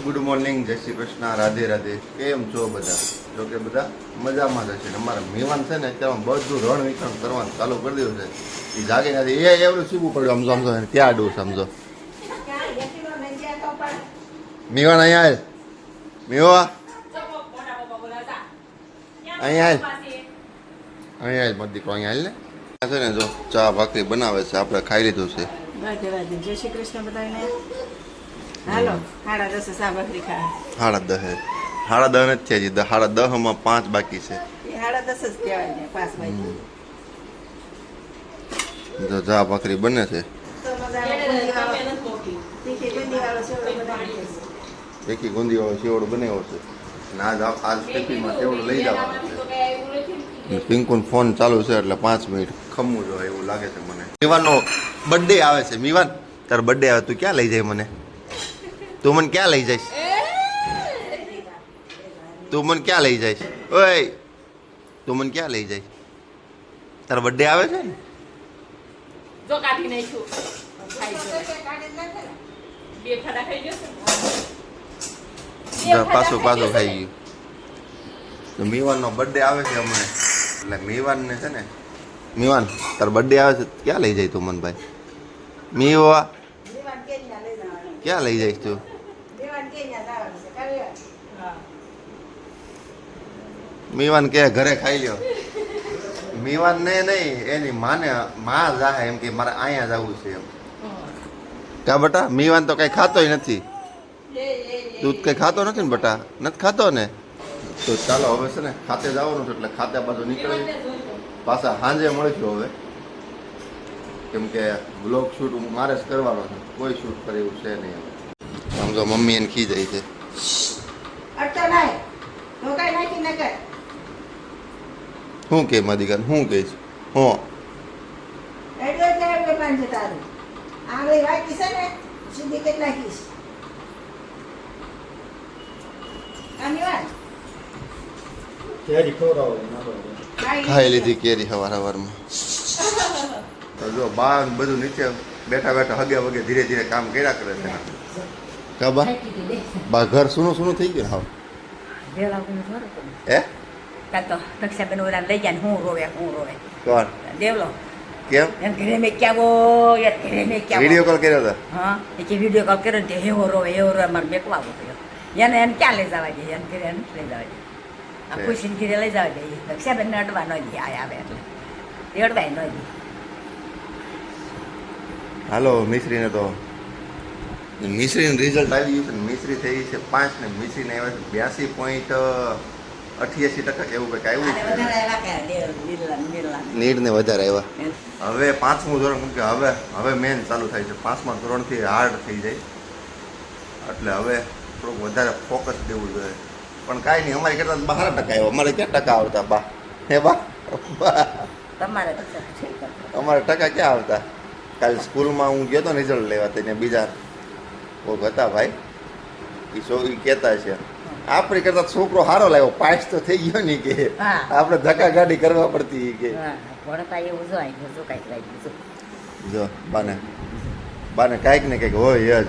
Good morning, જય શ્રી કૃષ્ણ, રાધે રાધે. કેમ છો બધા? જો કે બધા મજામાં જ છે. અમારા મેવાન છે ને અત્યારે બધું રણ વિખરણ કરવાનું ચાલુ કરી દીધું છે. એ જાગે નથી, એ એવડું સીવું પડ્યું સમજો સમજો ત્યાં આડું સમજો. મેવાન અહીંયા આવ, મેવા અહીંયા આવ મત દીકરો, અહીંયા હાલ ને છે ને. જો ચા ભાખરી બનાવે છે, આપણે ખાઈ લીધું છે. જય શ્રી કૃષ્ણ બધાને. હાલો 10:30 ચા ભાખરી ખાવા. 10:30 સાડા 10 જ છે, હજી 10:30 5 બાકી છે. એ 10:30 જ કહેવાય ને, 5 વાગે. જો ચા ભાખરી બને છે. તીખી ગુંદી વાળો સેવડો બનાવ્યો છે. અને આજ ટિફિનમાં સેવડો લઈ જવાનો છે. પિંકુન ફોન ચાલુ છે એટલે 5 મિનિટ ખમવું જોઈએ એવું લાગે છે મને. મીવાનનો બર્થડે આવે છે. મીવાન, તારો બર્થડે આવે, તું ક્યાં લઈ જાય મને? તું મને ક્યાં લઈ જઈશ? તું મને ક્યાં લઈ જઈશ? ઓય, તું મને ક્યાં લઈ જઈશ? તારો બર્થડે આવે છે ને? જો કાઢી નાખ્યું. બે ફાડા ખાઈ ગયો. પાછું ખાઈ ગયું. તો મીવાનનો બર્થડે આવે છે હમણાં, એટલે મીવાનને છે ને, મીવાન તારો બર્થડે આવે છે, ક્યાં લઈ જાય તું મને ભાઈ? મીવા ક્યાં લઈ જઈશ તું? મીવાન કે ઘરે ખાઈ લ્યો. મીવાન ને નહીં, એની માને માં જાહે એમ કે મારે અહીંયા જવું છે એમ. કા બટા, મીવાન તો કઈ ખાતોય નથી. તું કઈ ખાતો નથી ને બટા? નથી ખાતો ને? તો ચાલો હવે છે ને ખાતે જવાનું છે, એટલે ખાતે બાજુ નીકળી પાછા સાંજે મળીશું હવે. કેમ કે બ્લોગ શૂટ મારે જ કરવાનો છે, કોઈ શૂટ કરે એવું છે નહીં. સમજો મમ્મી એને ખી જાય છે. શું કે માદિકા શું કહીશ? હો ખાઈ લીધી કેરી સવારમાં. તો જો બા બધું નીચે બેઠા બેઠા હગે વગે ધીરે ધીરે કામ કર્યા કરે છે. કા બા ઘર સૂનું સૂનું થઈ ગયું? હા હે તો રક્ષાબેન ઓલા લઈ જાય હું રોવે કોણ? દેવલો. કેમ? એમ ઘરે મેં ક્યાવો વિડીયો કોલ કર્યો હતો? હા, એ કે વિડીયો કોલ કર્યો ને હેવો રોવે મારે મેકવા ગયો. એને ક્યાં લઈ જવા જઈએ? એને ઘરે લઈ જવા જઈએ. આ ખુશીને ઘરે લઈ જવા જઈએ. રક્ષાબેનને અડવા ન દે, આવે એટલે અડવાય ન દે. હાલો મિશ્રીને તો મિશ્રીનું રિઝલ્ટ આવી ગયું છે. મિશ્રી થઈ ગઈ છે 5 ને મિશ્રીને આવ્યા છે 82.88% એવું કંઈક આવ્યું છે. નીડને વધારે આવ્યા. હવે 5મું ધોરણ, કેમ કે હવે મેન ચાલુ થાય છે. 5મા ધોરણથી હાર્ડ થઈ જાય, એટલે હવે થોડુંક વધારે ફોકસ દેવું જોઈએ. પણ કાંઈ નહીં, અમારી કરતાં 12% આવ્યો. અમારે ક્યાં ટકા આવતા બા? હે બા, તમારે અમારે ટકા ક્યાં આવતા? કાલે સ્કૂલમાં હું ગયો હતો રિઝલ્ટ લેવા, તેને બીજા કોક હતા ભાઈ, એ કહેતા છે આપણી કરતા છોકરો સારો લાવ્યો, પાસ તો થઈ ગયો ને કે આપણે ધક્કા ગાડી કરવા પડતી કે. જો બાને કાંઈક ને કંઈક હોય જ.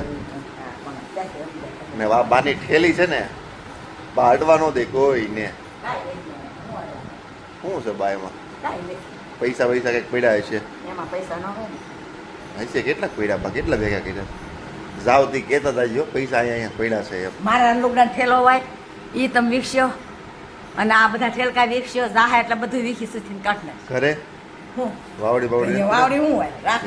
ને બાની ઠેલી છે ને, બા અડવા ન દે કોઈ ને. શું છે બા એમાં? પૈસા કંઈક પડ્યા હશે? હશે કેટલાક પડ્યા બા? કેટલા ભેગા કર્યા? જાવતી કહેતા હતા જો પૈસા અહીંયા પડ્યા છે એમ. મારા લુગડા ઠેલો હોય એ તમે વીક્ષો, અને આ બધા ઠેલકા વીક્ષો જાહે એટલે બધું વીખી સુધીને કાઢ નાખ. ઘરે હું વાવડી વાવડી હું હોય રાખ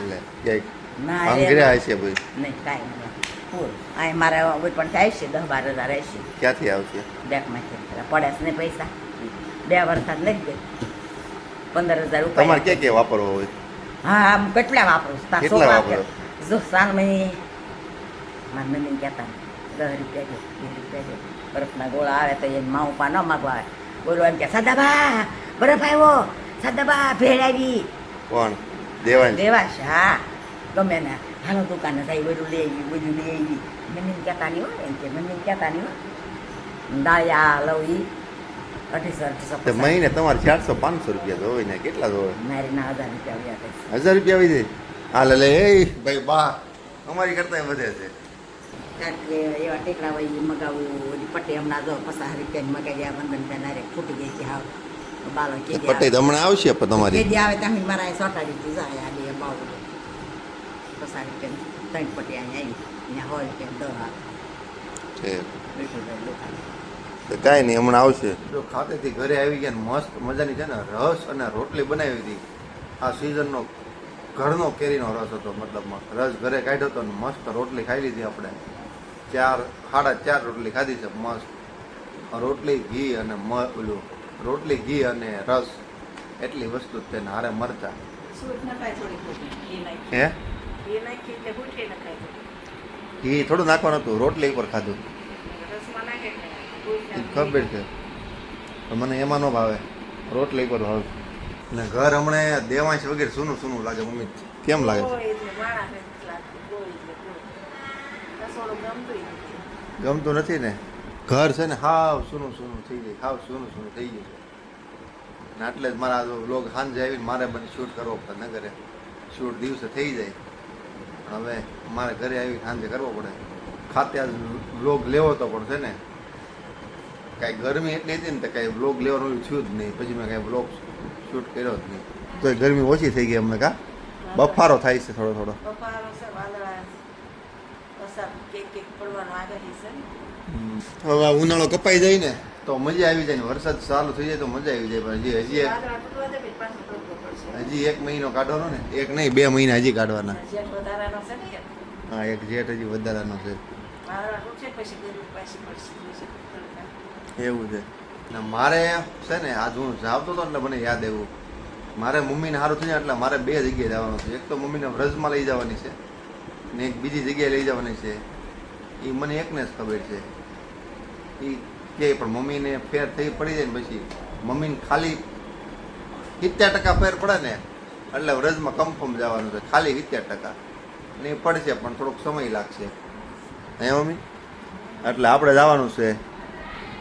ના અંગ્રેજ હશે ભાઈ? નહીં કાંઈ નહીં. ફૂલ આ મારે કોઈ પણ થાય છે 10-12 હજાર આવશે. ક્યાંથી આવશે? બેંકમાંથી પડે છે ને પૈસા 2 વર્ષ નથી ગઈ. 15,000 ઉપર. તમારે ક્યાં વાપરવો હોય? હા આમ કેટલા વાપરું? કેટલા વાપરો? જો સાલ મહિને મારા મમ્મીને કહેતા 10 રૂપિયા દે, 20 રૂપિયા દે. બરફના ગોળા આવે તો એને મા ઉપા ન માગવા આવે. બોલો એમ કે સદાબા બરફ આવ્યો, સદાબા ભેળ આવી. કોણ? દેવાંશ. હા ગમે ને હાલો દુકાને જાય બધું લઈ આવી. મમ્મીને કહેતા નહીં હોય એમ કે, મમ્મીને કહેતા નહીં હોય દાળિયા લઉં ઈ 250 મહિને તમારે 400-500 રૂપિયા તો હોય ને? કેટલા તો હોય? મારી ના 1000 રૂપિયા આવ્યા. 1000 રૂપિયા આવી જાય? હા લે એ ભાઈ બા અમારી કરતા વધે છે. કારણ કે એવા ટેકરા હોય એ મગાવું ઓલી પટ્ટી હમણાં જો 50 રૂપિયાની મગાવી આ વંદનબેન હારે ફૂટી ગઈ છે હાવ બાલો કે પટ્ટી તો હમણાં આવશે પણ તમારી જે આવે ત્યાં મારા અહીં સોટાડી જાય આ બે બાવ 50 રૂપિયાની 3 પટ્ટી અહીંયા આવી અહીંયા 100 રૂપિયા દવા છે વિઠુભાઈ દુકાન કાંઈ નહીં હમણાં આવશે જો ખાતેથી ઘરે આવી ગયા ને મસ્ત મજાની છે ને રસ અને રોટલી બનાવી હતી આ સિઝનનો ઘરનો કેરીનો રસ હતો મતલબમાં રસ ઘરે કાઢ્યો હતો ને મસ્ત રોટલી ખાઈ લીધી આપણે 4.5 રોટલી ખાધી છે મસ્ત રોટલી ઘી અને ઓલું રોટલી ઘી અને રસ એટલી વસ્તુ જ છે ને હારે મરચા હે ઘી થોડું નાખવાનું હતું રોટલી ઉપર ખાધું ખબર છે પણ મને એમાં ન ભાવે રોટલી પર ભાવે ને ઘર હમણાં દેવાંશ વગેરે સૂનું સૂનું લાગે મમ્મી કેમ લાગે ગમતું નથી ને ઘર છે ને હાવ સૂનું સૂનું થઈ જાય હાવ સૂનું સૂનું થઈ ગયું ને એટલે જ મારા લોક સાંજે આવીને મારે બધું શૂટ કરવો પડે નગરે શૂટ દિવસે થઈ જાય પણ હવે મારે ઘરે આવી સાંજે કરવો પડે ખાતે આજ વ્લોગ લેવો તો પણ છે ને કાંઈ ગરમી એટલી હતી ને તો કાંઈ વ્લોગ લેવાનું થયું જ નહીં પછી મેં કાંઈ વ્લોગ શૂટ કર્યો જ નહીં તો એ ગરમી ઓછી થઈ ગઈ અમને કા બફારો થાય છે થોડો થોડો હવે આ ઉનાળો કપાઈ જાય ને તો મજા આવી જાય ને વરસાદ ચાલુ થઈ જાય તો મજા આવી જાય પણ હજી એક મહિનો કાઢવાનો ને એક નહીં 2 મહિના હજી કાઢવાના હા એક જેઠ હજી વધારાનો છે એવું છે ને મારે છે ને આજ હું જાવતો હતો એટલે મને યાદ આવ્યું મારે મમ્મીને સારું થઈ જાય એટલે મારે 2 જગ્યાએ જવાનું છે એક તો મમ્મીને વ્રજમાં લઈ જવાની છે ને એક બીજી જગ્યાએ લઈ જવાની છે એ મને એકને જ ખબર છે એ કે પણ મમ્મીને ફેર થઈ પડી જાય ને પછી મમ્મીને ખાલી 70% ફેર પડે ને એટલે વ્રજમાં કન્ફર્મ જવાનું છે ખાલી 70% ને એ પડશે પણ થોડોક સમય લાગશે હે મમ્મી એટલે આપણે જવાનું છે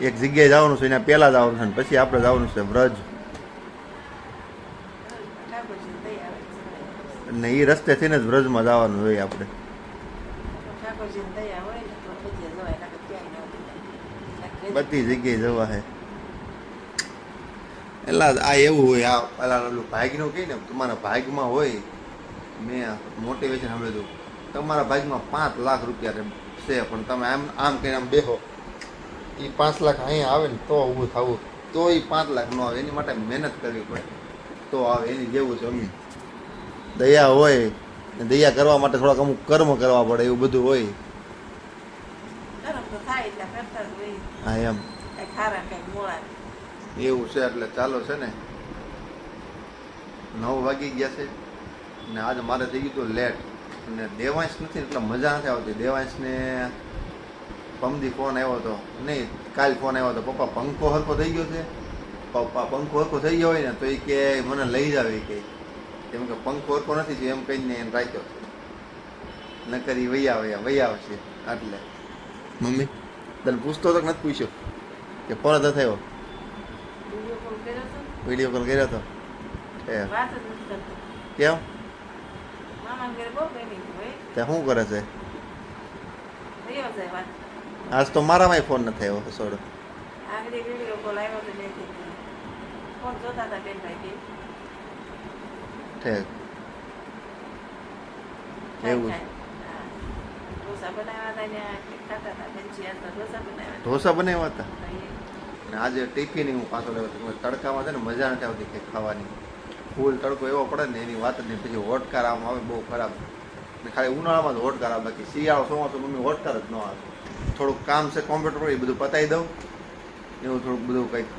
એક જગ્યાએ જવાનું છે એના પહેલાં જવાનું છે ને પછી આપણે જવાનું છે વ્રજ ને એ રસ્તેથી ને જ વ્રજમાં જવાનું હોય આપણે બધી જગ્યાએ જવા છે એટલે આ એવું હોય આ પેલા ઓલું ભાગનું કહે ને તમારા ભાગમાં હોય મેં મોટિવેશન સાંભળ્યું તમારા ભાગમાં 5 લાખ રૂપિયા છે પણ તમે આમ કહીને આમ બેહો એ 5 લાખ અહીંયા આવે ને તો ઊભું થવું તો એ 5 લાખ ન આવે એની માટે મહેનત કરવી પડે તો આવે એની જેવું છે અમી દયા હોય ને દયા કરવા માટે થોડાક અમુક કર્મ કરવા પડે એવું બધું હોય હા એમ એવું છે એટલે ચાલો છે ને 9 વાગી ગયા છે ને આજે મારે થઈ ગયું હતું લેટ અને દેવાંશ નથી એટલે મજા નથી આવતી દેવાંશને પમદી ફોન આવ્યો હતો નહીં કાલ ફોન આવ્યો હતો પપ્પા પંખો હરખો થઈ ગયો છે પપ્પા પંખો હરખો થઈ ગયો હોય ને તો એ કે મને લઈ જાવ એ કે કેમ કે પંખો હરખો નથી થયો એમ કહીને એને રાખ્યો નકર એ વૈયા આવશે એટલે મમ્મી તને પૂછતો તો નથી પૂછ્યો કે ફોન જ થયો વિડીયો કોલ કર્યો હતો કેમ ત્યાં શું કરે છે આજ તો મારામાં ફોન નથી આવ્યો સોડો ઠીક એવું ઢોસા બનાવ્યા હતા ને આજે ટિફિન હું પાછો લેવો હતો તડકામાં છે ને મજા નથી આવતી કંઈક ખાવાની ફૂલ તડકો એવો પડે ને એની વાત જ નહીં પછી હોટકાર આમ આવે બહુ ખરાબ ને ખાલી ઉનાળામાં જ હોટકાર આવે બાકી શિયાળો ચોમાસું મમ્મી હોટકાર જ ન આવે થોડુંક કામ છે કોમ્પ્યુટર પર એ બધું પતાવી દઉં એવું થોડુંક બધું કંઈક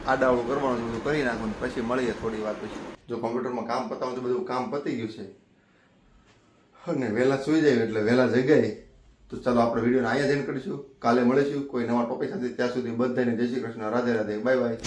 આડાવડું કરવાનું બધું કરી નાખું ને પછી મળીએ થોડી વાર પછી જો કોમ્પ્યુટરમાં કામ પતાવું તો બધું કામ પતી ગયું છે અને વહેલા સૂઈ જાય એટલે વહેલા જગાય તો ચાલો આપણે વિડીયોને અહીંયા જ એન્ડ કરીશું કાલે મળીશું કોઈ નવા ટોપિક સાથે ત્યાં સુધી બધાને જય શ્રી કૃષ્ણ રાધે રાધે બાય બાય